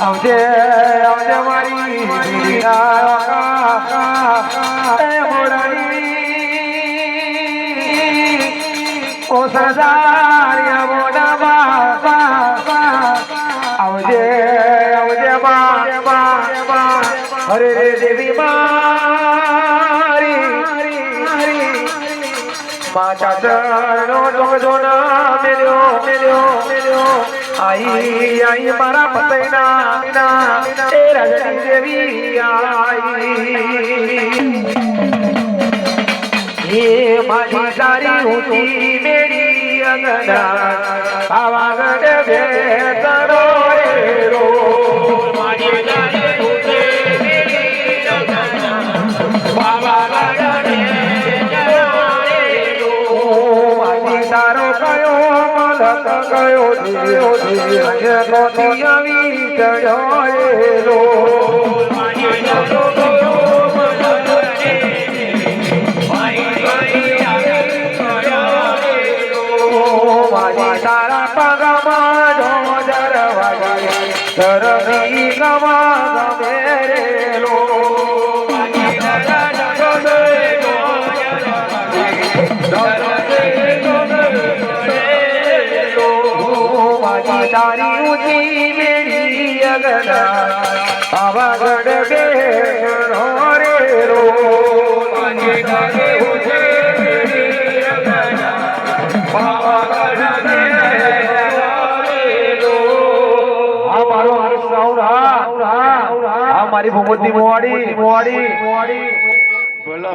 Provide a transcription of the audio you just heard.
આવજે આવજે મારી ઓ સરદારિયા મોડા આવજે આવજે હરે રે દેવી મારી માતા ચરણો ટોકજો ના મેલ્યો आई मारा पतैना ए रजनी देवी आई ये मारी सारी ऊंची मेरी अंगना पावागढ़ बेतरो रो मारी सारी ऊंची मेरी अंगना पावागढ़ बेतरो मारी तारो कयो मलक कयो ये कोठी आवी चढ़ाएलो माई तो गयो मनरे माई आवी चढ़ाएलो माई तारा पगमा जो जरवागे सरदी गवा गमेरेलो माई तारा जगदे जो जरवागे तारी ऊंची मेरी अगना पावागढ़ के रे रो तारी ऊंची मेरी अगना पावागढ़ के रो मारो साउंड मारी भगवती मोड़ी बोलो